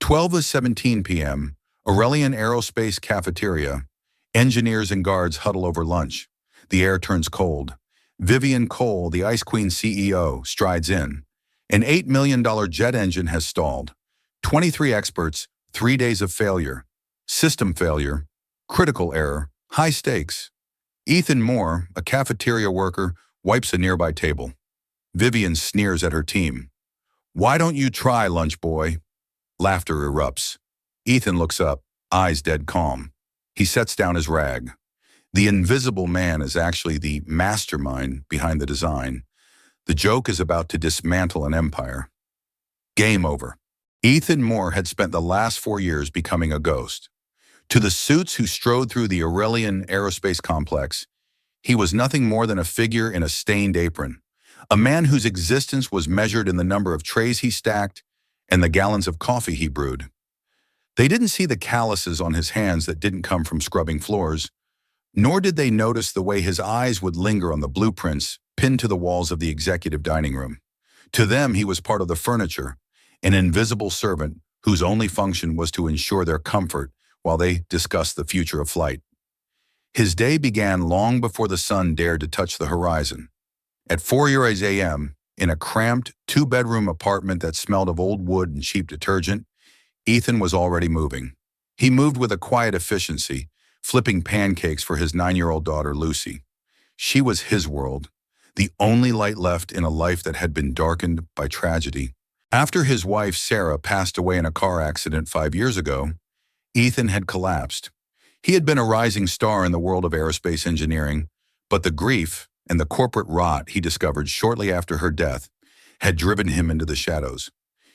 12:17 p.m., Aurelian Aerospace Cafeteria. Engineers and guards huddle over lunch. The air turns cold. Vivian Cole, the Ice Queen CEO, strides in. An $8 million jet engine has stalled. 23 experts, 3 days of failure. System failure. Critical error. High stakes. Ethan Moore, a cafeteria worker, wipes a nearby table. Vivian sneers at her team. "Why don't you try, lunch boy?" Laughter erupts. Ethan looks up, eyes dead calm. He sets down his rag. The invisible man is actually the mastermind behind the design. The joke is about to dismantle an empire. Game over. Ethan Moore had spent the last 4 years becoming a ghost. To the suits who strode through the Aurelian Aerospace Complex, he was nothing more than a figure in a stained apron, a man whose existence was measured in the number of trays he stacked and the gallons of coffee he brewed. They didn't see the calluses on his hands that didn't come from scrubbing floors, nor did they notice the way his eyes would linger on the blueprints pinned to the walls of the executive dining room. To them, he was part of the furniture, an invisible servant whose only function was to ensure their comfort while they discussed the future of flight. His day began long before the sun dared to touch the horizon. At 4 a.m., in a cramped, 2-bedroom apartment that smelled of old wood and cheap detergent, Ethan was already moving. He moved with a quiet efficiency, flipping pancakes for his 9-year-old daughter, Lucy. She was his world, the only light left in a life that had been darkened by tragedy. After his wife, Sarah, passed away in a car accident 5 years ago, Ethan had collapsed. He had been a rising star in the world of aerospace engineering, but the grief and the corporate rot he discovered shortly after her death had driven him into the shadows.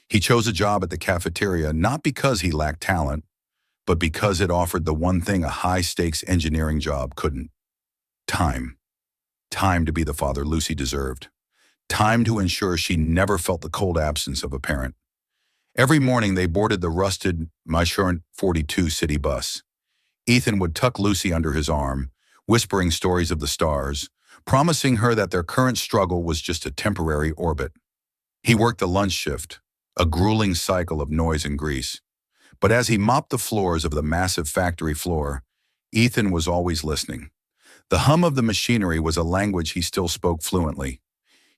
He chose a job at the cafeteria not because he lacked talent, but because it offered the one thing a high-stakes engineering job couldn't. Time. Time to be the father Lucy deserved. Time to ensure she never felt the cold absence of a parent. Every morning they boarded the rusted Michelin 42 city bus. Ethan would tuck Lucy under his arm, whispering stories of the stars, promising her that their current struggle was just a temporary orbit. He worked the lunch shift, a grueling cycle of noise and grease. But as he mopped the floors of the massive factory floor, Ethan was always listening. The hum of the machinery was a language he still spoke fluently.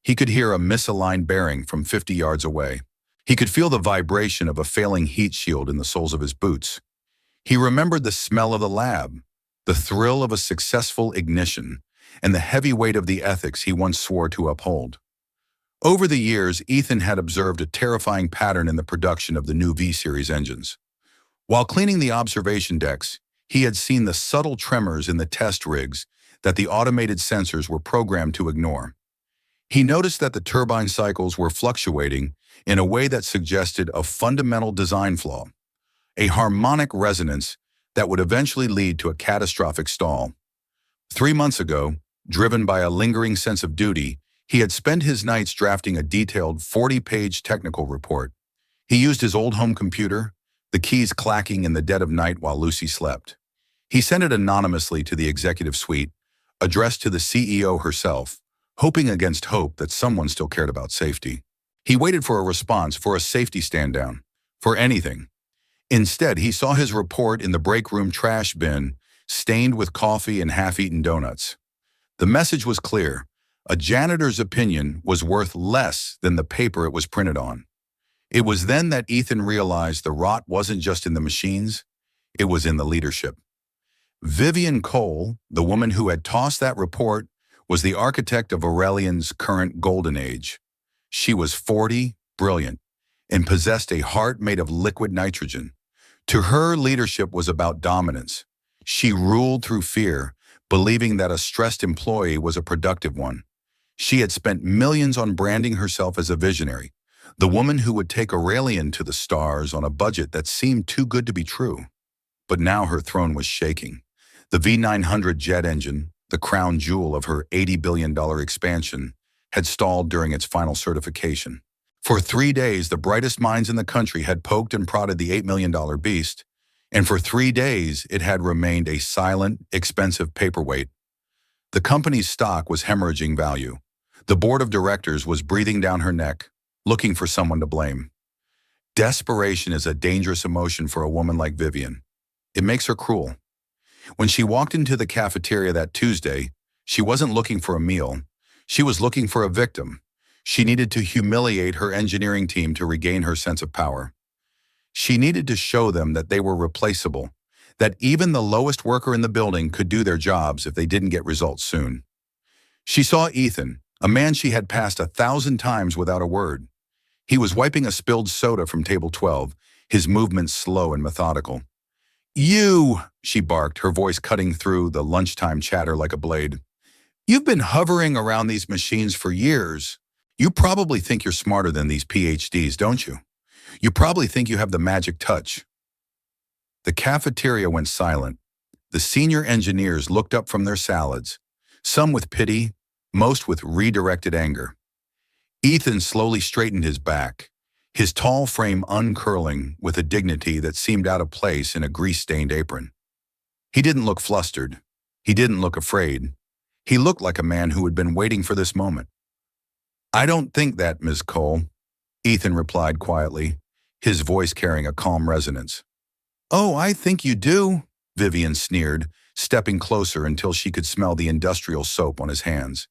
He could hear a misaligned bearing from 50 yards away. He could feel the vibration of a failing heat shield in the soles of his boots. He remembered the smell of the lab, the thrill of a successful ignition, and the heavy weight of the ethics he once swore to uphold. Over the years, Ethan had observed a terrifying pattern in the production of the new V-Series engines. While cleaning the observation decks, he had seen the subtle tremors in the test rigs that the automated sensors were programmed to ignore. He noticed that the turbine cycles were fluctuating in a way that suggested a fundamental design flaw, a harmonic resonance that would eventually lead to a catastrophic stall. 3 months ago, driven by a lingering sense of duty, he had spent his nights drafting a detailed 40-page technical report. He used his old home computer, the keys clacking in the dead of night while Lucy slept. He sent it anonymously to the executive suite, addressed to the CEO herself, hoping against hope that someone still cared about safety. He waited for a response, for a safety stand-down, for anything. Instead, he saw his report in the break room trash bin, stained with coffee and half-eaten donuts. The message was clear. A janitor's opinion was worth less than the paper it was printed on. It was then that Ethan realized the rot wasn't just in the machines, it was in the leadership. Vivian Cole, the woman who had tossed that report, was the architect of Aurelian's current golden age. She was 40, brilliant, and possessed a heart made of liquid nitrogen. To her, leadership was about dominance. She ruled through fear, believing that a stressed employee was a productive one. She had spent millions on branding herself as a visionary, the woman who would take Aurelian to the stars on a budget that seemed too good to be true. But now her throne was shaking. The V900 jet engine, the crown jewel of her $80 billion expansion, had stalled during its final certification. For 3 days, the brightest minds in the country had poked and prodded the $8 million beast, and for 3 days it had remained a silent, expensive paperweight. The company's stock was hemorrhaging value. The board of directors was breathing down her neck, looking for someone to blame. Desperation is a dangerous emotion for a woman like Vivian. It makes her cruel. When she walked into the cafeteria that Tuesday, she wasn't looking for a meal. She was looking for a victim. She needed to humiliate her engineering team to regain her sense of power. She needed to show them that they were replaceable, that even the lowest worker in the building could do their jobs if they didn't get results soon. She saw Ethan, a man she had passed 1,000 times without a word. He was wiping a spilled soda from table 12, his movements slow and methodical. "You," she barked, her voice cutting through the lunchtime chatter like a blade. "You've been hovering around these machines for years. You probably think you're smarter than these PhDs, don't you? You probably think you have the magic touch." The cafeteria went silent. The senior engineers looked up from their salads, some with pity, most with redirected anger. Ethan slowly straightened his back, his tall frame uncurling with a dignity that seemed out of place in a grease-stained apron. He didn't look flustered. He didn't look afraid. He looked like a man who had been waiting for this moment. "I don't think that, Ms. Cole," Ethan replied quietly, his voice carrying a calm resonance. "Oh, I think you do," Vivian sneered, stepping closer until she could smell the industrial soap on his hands.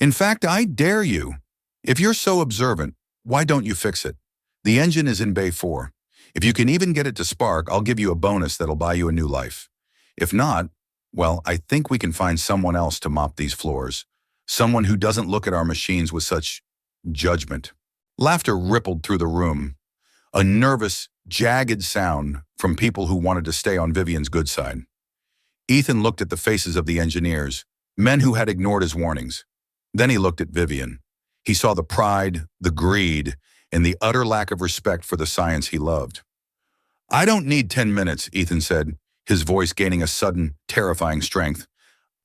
"In fact, I dare you. If you're so observant, why don't you fix it? The engine is in Bay 4. If you can even get it to spark, I'll give you a bonus that'll buy you a new life. If not, well, I think we can find someone else to mop these floors. Someone who doesn't look at our machines with such judgment." Laughter rippled through the room, a nervous, jagged sound from people who wanted to stay on Vivian's good side. Ethan looked at the faces of the engineers, men who had ignored his warnings. Then he looked at Vivian. He saw the pride, the greed, and the utter lack of respect for the science he loved. "I don't need 10 minutes, Ethan said, his voice gaining a sudden, terrifying strength.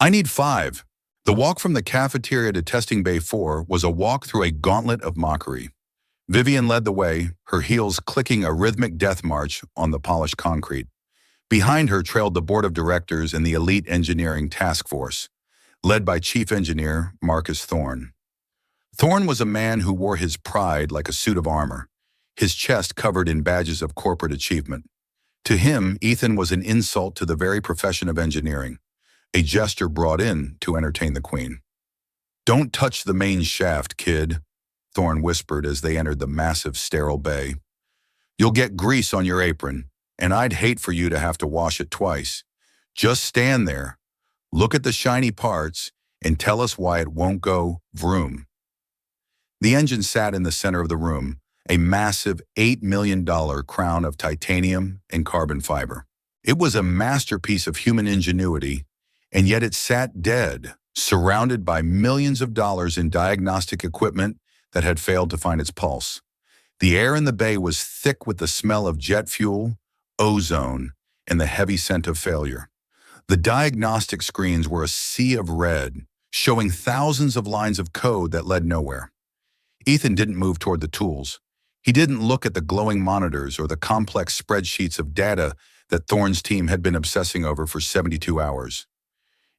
"I need 5. The walk from the cafeteria to testing Bay 4 was a walk through a gauntlet of mockery. Vivian led the way, her heels clicking a rhythmic death march on the polished concrete. Behind her trailed the board of directors and the elite engineering task force, led by Chief Engineer Marcus Thorne. Thorne was a man who wore his pride like a suit of armor, his chest covered in badges of corporate achievement. To him, Ethan was an insult to the very profession of engineering, a gesture brought in to entertain the Queen. "Don't touch the main shaft, kid," Thorne whispered as they entered the massive, sterile bay. "You'll get grease on your apron, and I'd hate for you to have to wash it twice. Just stand there, look at the shiny parts, and tell us why it won't go vroom." The engine sat in the center of the room, a massive $8 million crown of titanium and carbon fiber. It was a masterpiece of human ingenuity, and yet it sat dead, surrounded by millions of dollars in diagnostic equipment that had failed to find its pulse. The air in the bay was thick with the smell of jet fuel, ozone, and the heavy scent of failure. The diagnostic screens were a sea of red, showing thousands of lines of code that led nowhere. Ethan didn't move toward the tools. He didn't look at the glowing monitors or the complex spreadsheets of data that Thorne's team had been obsessing over for 72 hours.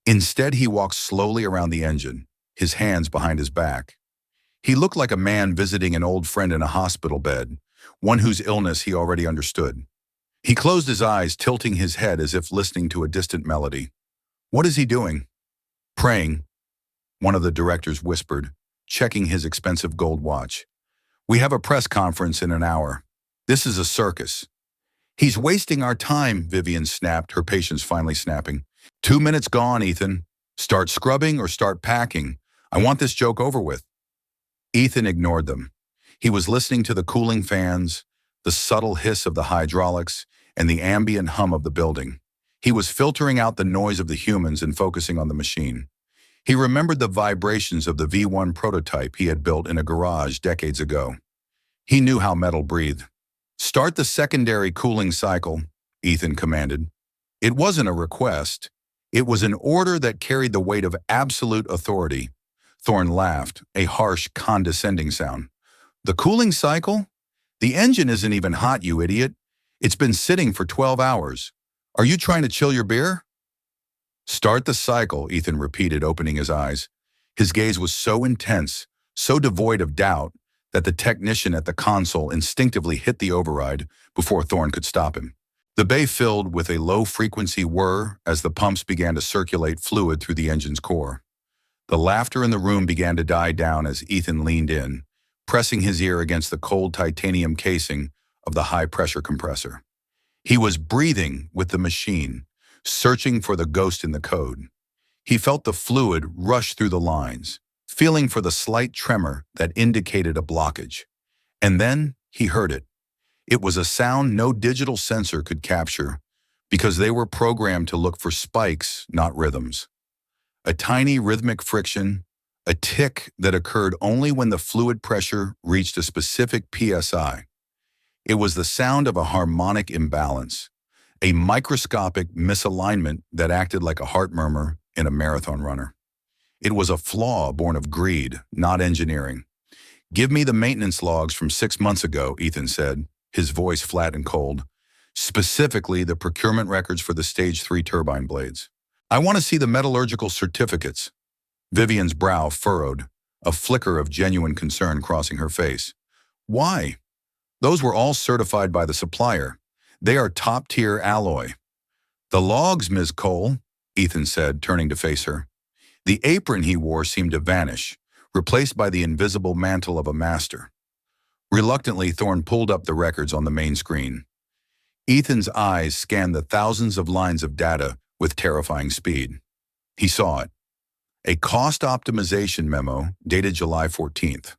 Instead, he walked slowly around the engine, his hands behind his back. He looked like a man visiting an old friend in a hospital bed, one whose illness he already understood. He closed his eyes, tilting his head as if listening to a distant melody. "What is he doing?" "Praying," one of the directors whispered, checking his expensive gold watch. "We have a press conference in an hour. This is a circus." "He's wasting our time," Vivian snapped, her patience finally snapping. 2 minutes gone, Ethan. Start scrubbing or start packing. I want this joke over with." Ethan ignored them. He was listening to the cooling fans, the subtle hiss of the hydraulics, and the ambient hum of the building. He was filtering out the noise of the humans and focusing on the machine. He remembered the vibrations of the V1 prototype he had built in a garage decades ago. He knew how metal breathed. "Start the secondary cooling cycle," Ethan commanded. It wasn't a request. It was an order that carried the weight of absolute authority. Thorne laughed, a harsh, condescending sound. "The cooling cycle? The engine isn't even hot, you idiot. It's been sitting for 12 hours. Are you trying to chill your beer?" "Start the cycle," Ethan repeated, opening his eyes. His gaze was so intense, so devoid of doubt, that the technician at the console instinctively hit the override before Thorne could stop him. The bay filled with a low-frequency whir as the pumps began to circulate fluid through the engine's core. The laughter in the room began to die down as Ethan leaned in, pressing his ear against the cold titanium casing of the high-pressure compressor. He was breathing with the machine, searching for the ghost in the code. He felt the fluid rush through the lines, feeling for the slight tremor that indicated a blockage. And then he heard it. It was a sound no digital sensor could capture because they were programmed to look for spikes, not rhythms. A tiny rhythmic friction, a tick that occurred only when the fluid pressure reached a specific PSI. It was the sound of a harmonic imbalance, a microscopic misalignment that acted like a heart murmur in a marathon runner. It was a flaw born of greed, not engineering. "Give me the maintenance logs from 6 months ago," Ethan said, his voice flat and cold. "Specifically, the procurement records for the Stage 3 turbine blades. I want to see the metallurgical certificates." Vivian's brow furrowed, a flicker of genuine concern crossing her face. "Why? Those were all certified by the supplier. They are top-tier alloy." "The logs, Ms. Cole," Ethan said, turning to face her. The apron he wore seemed to vanish, replaced by the invisible mantle of a master. Reluctantly, Thorne pulled up the records on the main screen. Ethan's eyes scanned the thousands of lines of data with terrifying speed. He saw it. A cost optimization memo dated July 14th.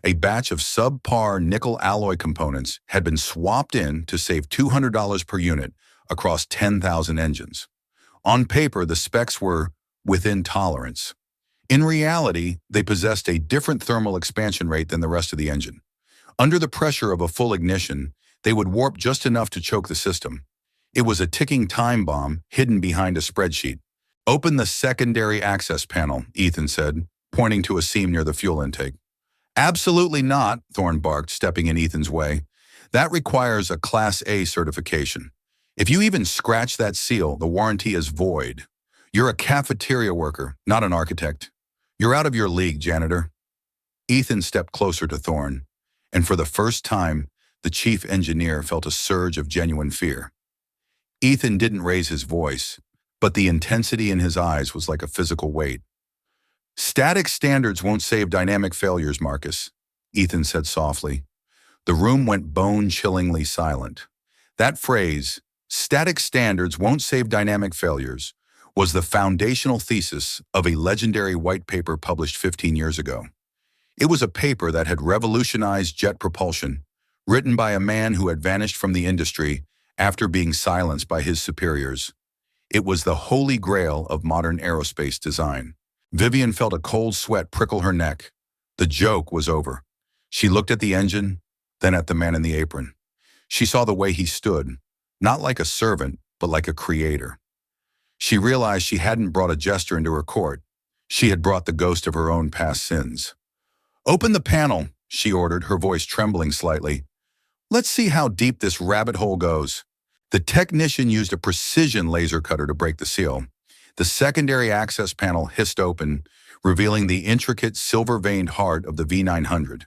A batch of subpar nickel alloy components had been swapped in to save $200 per unit across 10,000 engines. On paper, the specs were within tolerance. In reality, they possessed a different thermal expansion rate than the rest of the engine. Under the pressure of a full ignition, they would warp just enough to choke the system. It was a ticking time bomb hidden behind a spreadsheet. "Open the secondary access panel," Ethan said, pointing to a seam near the fuel intake. "Absolutely not," Thorne barked, stepping in Ethan's way. "That requires a Class A certification. If you even scratch that seal, the warranty is void. You're a cafeteria worker, not an architect. You're out of your league, janitor." Ethan stepped closer to Thorne, and for the first time, the chief engineer felt a surge of genuine fear. Ethan didn't raise his voice, but the intensity in his eyes was like a physical weight. "Static standards won't save dynamic failures, Marcus," Ethan said softly. The room went bone-chillingly silent. That phrase, "static standards won't save dynamic failures," was the foundational thesis of a legendary white paper published 15 years ago. It was a paper that had revolutionized jet propulsion, written by a man who had vanished from the industry after being silenced by his superiors. It was the holy grail of modern aerospace design. Vivian felt a cold sweat prickle her neck. The joke was over. She looked at the engine, then at the man in the apron. She saw the way he stood, not like a servant, but like a creator. She realized she hadn't brought a jester into her court. She had brought the ghost of her own past sins. "Open the panel," she ordered, her voice trembling slightly. "Let's see how deep this rabbit hole goes." The technician used a precision laser cutter to break the seal. The secondary access panel hissed open, revealing the intricate silver-veined heart of the V900.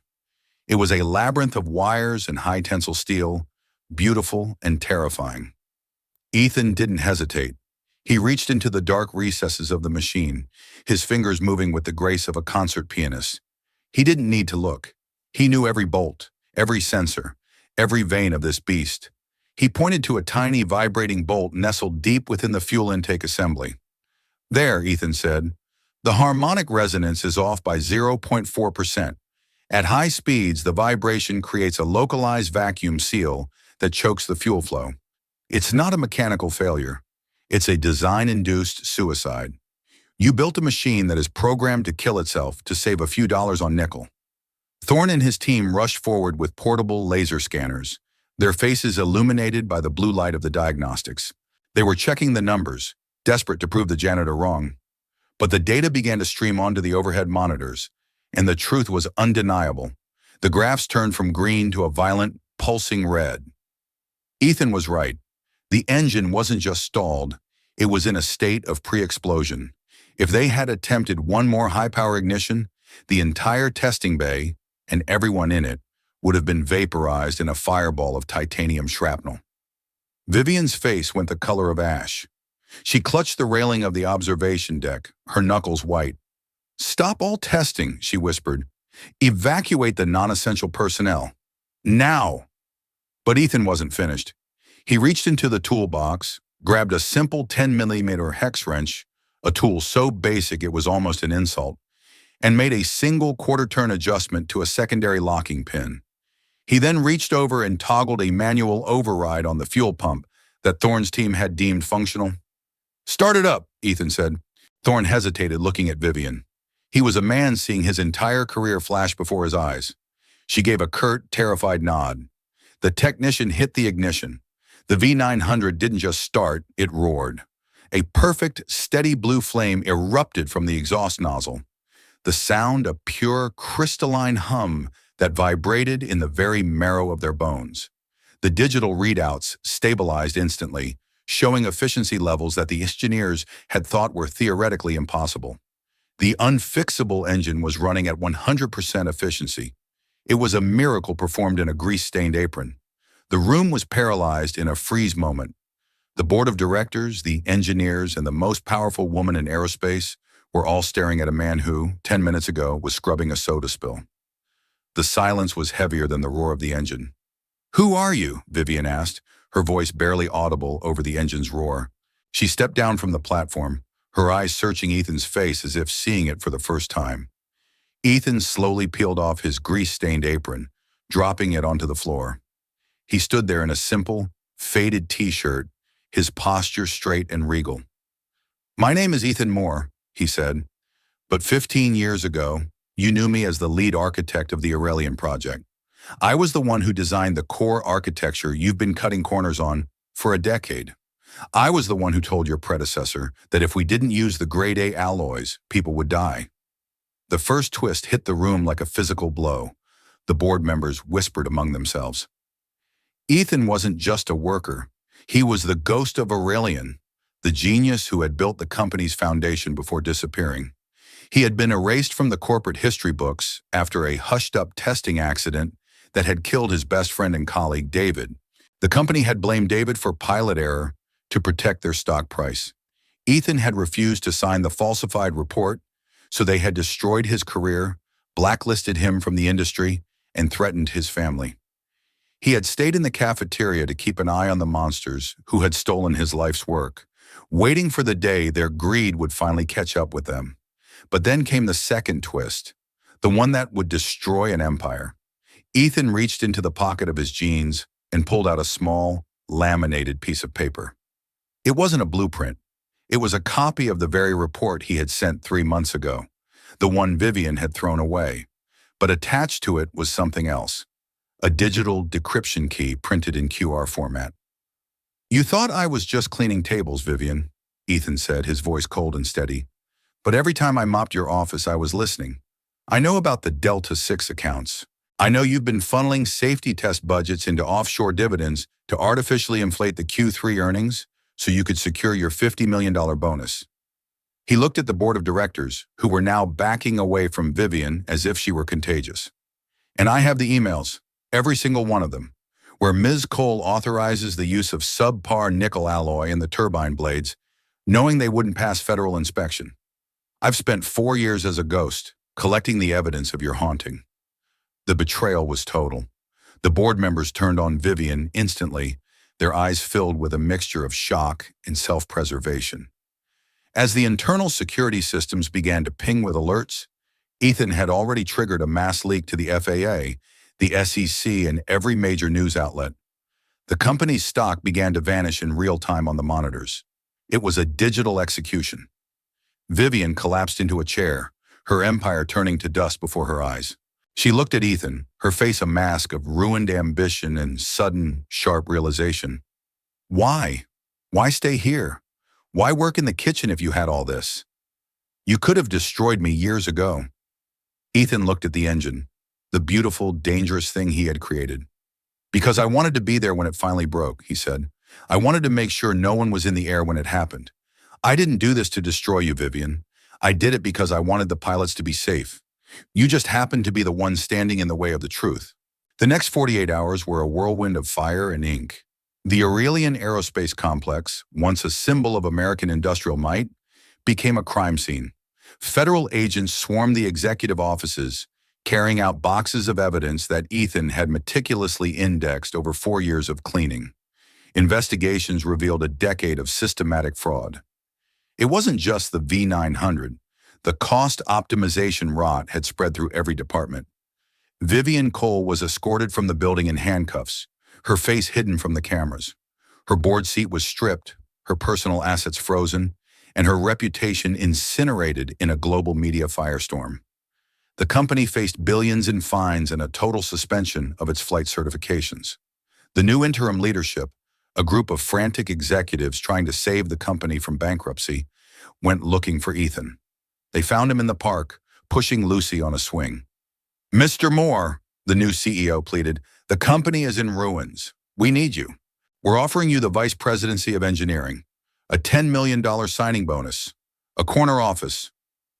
It was a labyrinth of wires and high-tensile steel, beautiful and terrifying. Ethan didn't hesitate. He reached into the dark recesses of the machine, his fingers moving with the grace of a concert pianist. He didn't need to look. He knew every bolt, every sensor, every vein of this beast. He pointed to a tiny vibrating bolt nestled deep within the fuel intake assembly. "There," Ethan said. "The harmonic resonance is off by 0.4%. At high speeds, the vibration creates a localized vacuum seal that chokes the fuel flow. It's not a mechanical failure. It's a design-induced suicide. You built a machine that is programmed to kill itself to save a few dollars on nickel." Thorne and his team rushed forward with portable laser scanners, their faces illuminated by the blue light of the diagnostics. They were checking the numbers, desperate to prove the janitor wrong. But the data began to stream onto the overhead monitors, and the truth was undeniable. The graphs turned from green to a violent, pulsing red. Ethan was right. The engine wasn't just stalled, it was in a state of pre-explosion. If they had attempted one more high-power ignition, the entire testing bay, and everyone in it would have been vaporized in a fireball of titanium shrapnel. Vivian's face went the color of ash. She clutched the railing of the observation deck, her knuckles white. "Stop all testing," she whispered. "Evacuate the non-essential personnel. Now!" But Ethan wasn't finished. He reached into the toolbox, grabbed a simple 10mm hex wrench, a tool so basic it was almost an insult, and made a single quarter-turn adjustment to a secondary locking pin. He then reached over and toggled a manual override on the fuel pump that Thorne's team had deemed functional. "Start it up," Ethan said. Thorne hesitated, looking at Vivian. He was a man seeing his entire career flash before his eyes. She gave a curt, terrified nod. The technician hit the ignition. The V900 didn't just start, it roared. A perfect, steady blue flame erupted from the exhaust nozzle. The sound, a pure, crystalline hum that vibrated in the very marrow of their bones. The digital readouts stabilized instantly, showing efficiency levels that the engineers had thought were theoretically impossible. The unfixable engine was running at 100% efficiency. It was a miracle performed in a grease-stained apron. The room was paralyzed in a freeze moment. The board of directors, the engineers, and the most powerful woman in aerospace were all staring at a man who, 10 minutes ago, was scrubbing a soda spill. The silence was heavier than the roar of the engine. "Who are you?" Vivian asked, her voice barely audible over the engine's roar. She stepped down from the platform, her eyes searching Ethan's face as if seeing it for the first time. Ethan slowly peeled off his grease-stained apron, dropping it onto the floor. He stood there in a simple, faded t-shirt, his posture straight and regal. "My name is Ethan Moore," he said, "but 15 years ago, you knew me as the lead architect of the Aurelian project. I was the one who designed the core architecture you've been cutting corners on for a decade. I was the one who told your predecessor that if we didn't use the grade A alloys, people would die." The first twist hit the room like a physical blow. The board members whispered among themselves. Ethan wasn't just a worker. He was the ghost of Aurelian, the genius who had built the company's foundation before disappearing. He had been erased from the corporate history books after a hushed-up testing accident that had killed his best friend and colleague, David. The company had blamed David for pilot error to protect their stock price. Ethan had refused to sign the falsified report, so they had destroyed his career, blacklisted him from the industry, and threatened his family. He had stayed in the cafeteria to keep an eye on the monsters who had stolen his life's work, waiting for the day their greed would finally catch up with them. But then came the second twist, the one that would destroy an empire. Ethan reached into the pocket of his jeans and pulled out a small, laminated piece of paper. It wasn't a blueprint. It was a copy of the very report he had sent 3 months ago, the one Vivian had thrown away. But attached to it was something else, a digital decryption key printed in QR format. "You thought I was just cleaning tables, Vivian," Ethan said, his voice cold and steady. "But every time I mopped your office, I was listening. I know about the Delta 6 accounts. I know you've been funneling safety test budgets into offshore dividends to artificially inflate the Q3 earnings so you could secure your $50 million bonus." He looked at the board of directors, who were now backing away from Vivian as if she were contagious. "And I have the emails, every single one of them, where Ms. Cole authorizes the use of subpar nickel alloy in the turbine blades, knowing they wouldn't pass federal inspection. I've spent 4 years as a ghost, collecting the evidence of your haunting." The betrayal was total. The board members turned on Vivian instantly, their eyes filled with a mixture of shock and self-preservation. As the internal security systems began to ping with alerts, Ethan had already triggered a mass leak to the FAA, the SEC, and every major news outlet. The company's stock began to vanish in real time on the monitors. It was a digital execution. Vivian collapsed into a chair, her empire turning to dust before her eyes. She looked at Ethan, her face a mask of ruined ambition and sudden, sharp realization. "Why? Why stay here? Why work in the kitchen if you had all this? You could have destroyed me years ago." Ethan looked at the engine, the beautiful, dangerous thing he had created. "Because I wanted to be there when it finally broke," he said. "I wanted to make sure no one was in the air when it happened. I didn't do this to destroy you, Vivian. I did it because I wanted the pilots to be safe. You just happened to be the one standing in the way of the truth. The next 48 hours were a whirlwind of fire and ink. The Aurelian Aerospace Complex, once a symbol of American industrial might, became a crime scene. Federal agents swarmed the executive offices, carrying out boxes of evidence that Ethan had meticulously indexed over 4 years of cleaning. Investigations revealed a decade of systematic fraud. It wasn't just the V900. The cost optimization rot had spread through every department. Vivian Cole was escorted from the building in handcuffs, her face hidden from the cameras. Her board seat was stripped, her personal assets frozen, and her reputation incinerated in a global media firestorm. The company faced billions in fines and a total suspension of its flight certifications. The new interim leadership, a group of frantic executives trying to save the company from bankruptcy, went looking for Ethan. They found him in the park, pushing Lucy on a swing. "Mr. Moore," the new CEO pleaded, "the company is in ruins. We need you. We're offering you the vice presidency of engineering, a $10 million signing bonus, a corner office,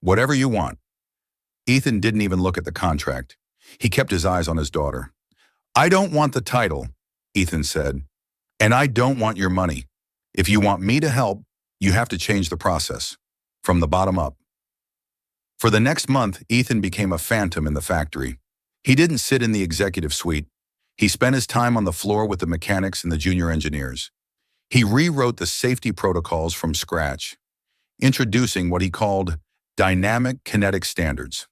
whatever you want." Ethan didn't even look at the contract. He kept his eyes on his daughter. "I don't want the title," Ethan said, "and I don't want your money. If you want me to help, you have to change the process, from the bottom up." For the next month, Ethan became a phantom in the factory. He didn't sit in the executive suite. He spent his time on the floor with the mechanics and the junior engineers. He rewrote the safety protocols from scratch, introducing what he called dynamic kinetic standards.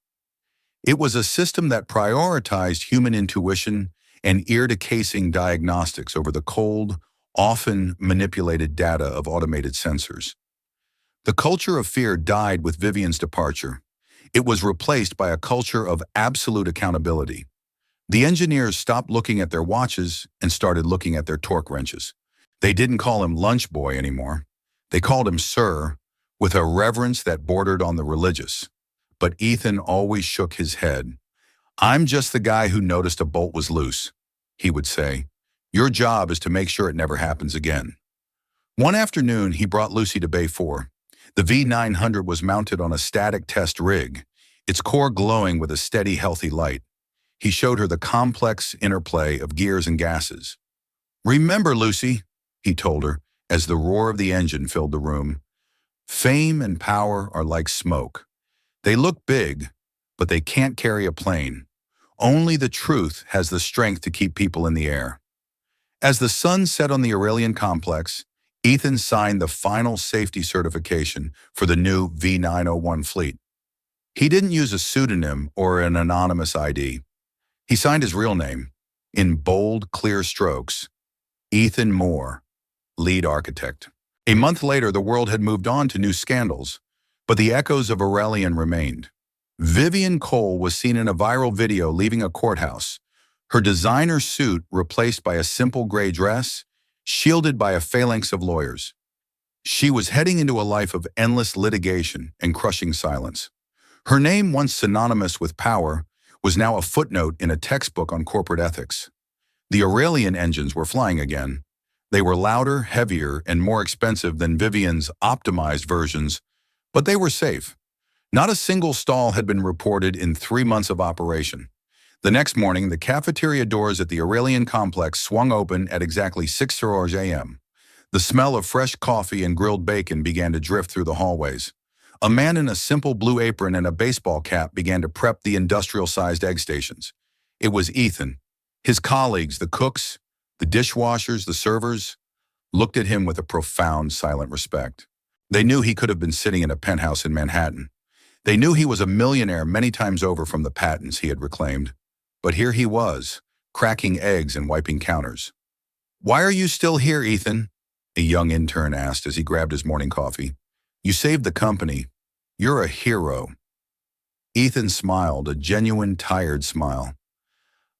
It was a system that prioritized human intuition and ear-to-casing diagnostics over the cold, often manipulated data of automated sensors. The culture of fear died with Vivian's departure. It was replaced by a culture of absolute accountability. The engineers stopped looking at their watches and started looking at their torque wrenches. They didn't call him lunch boy anymore. They called him sir, with a reverence that bordered on the religious. But Ethan always shook his head. "I'm just the guy who noticed a bolt was loose," he would say. "Your job is to make sure it never happens again." One afternoon, he brought Lucy to Bay 4. The V900 was mounted on a static test rig, its core glowing with a steady, healthy light. He showed her the complex interplay of gears and gases. "Remember, Lucy," he told her, as the roar of the engine filled the room, "fame and power are like smoke. They look big, but they can't carry a plane. Only the truth has the strength to keep people in the air." As the sun set on the Aurelian complex, Ethan signed the final safety certification for the new V901 fleet. He didn't use a pseudonym or an anonymous ID. He signed his real name, in bold, clear strokes, Ethan Moore, lead architect. A month later, the world had moved on to new scandals, but the echoes of Aurelian remained. Vivian Cole was seen in a viral video leaving a courthouse, her designer suit replaced by a simple gray dress, shielded by a phalanx of lawyers. She was heading into a life of endless litigation and crushing silence. Her name, once synonymous with power, was now a footnote in a textbook on corporate ethics. The Aurelian engines were flying again. They were louder, heavier, and more expensive than Vivian's optimized versions, but they were safe. Not a single stall had been reported in 3 months of operation. The next morning, the cafeteria doors at the Aurelian complex swung open at exactly 6:00 a.m. The smell of fresh coffee and grilled bacon began to drift through the hallways. A man in a simple blue apron and a baseball cap began to prep the industrial-sized egg stations. It was Ethan. His colleagues, the cooks, the dishwashers, the servers, looked at him with a profound, silent respect. They knew he could have been sitting in a penthouse in Manhattan. They knew he was a millionaire many times over from the patents he had reclaimed. But here he was, cracking eggs and wiping counters. "Why are you still here, Ethan?" a young intern asked as he grabbed his morning coffee. "You saved the company. You're a hero." Ethan smiled, a genuine, tired smile.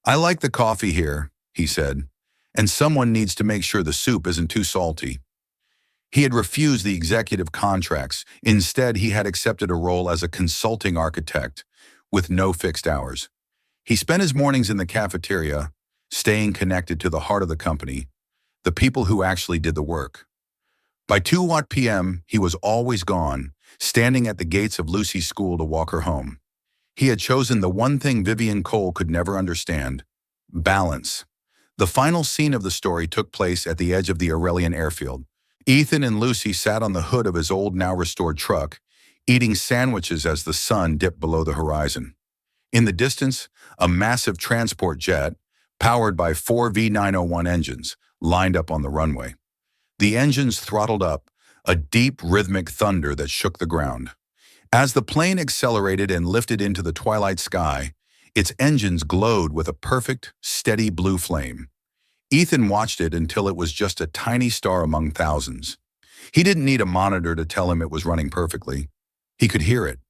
"I like the coffee here," he said, "and someone needs to make sure the soup isn't too salty." He had refused the executive contracts. Instead, he had accepted a role as a consulting architect with no fixed hours. He spent his mornings in the cafeteria, staying connected to the heart of the company, the people who actually did the work. By 2 p.m., he was always gone, standing at the gates of Lucy's school to walk her home. He had chosen the one thing Vivian Cole could never understand: balance. The final scene of the story took place at the edge of the Aurelian airfield. Ethan and Lucy sat on the hood of his old, now restored truck, eating sandwiches as the sun dipped below the horizon. In the distance, a massive transport jet, powered by four V901 engines, lined up on the runway. The engines throttled up, a deep, rhythmic thunder that shook the ground. As the plane accelerated and lifted into the twilight sky, its engines glowed with a perfect, steady blue flame. Ethan watched it until it was just a tiny star among thousands. He didn't need a monitor to tell him it was running perfectly. He could hear it.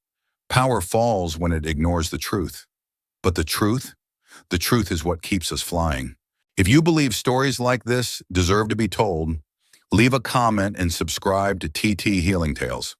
Power falls when it ignores the truth. But the truth? The truth is what keeps us flying. If you believe stories like this deserve to be told, leave a comment and subscribe to TT Healing Tales.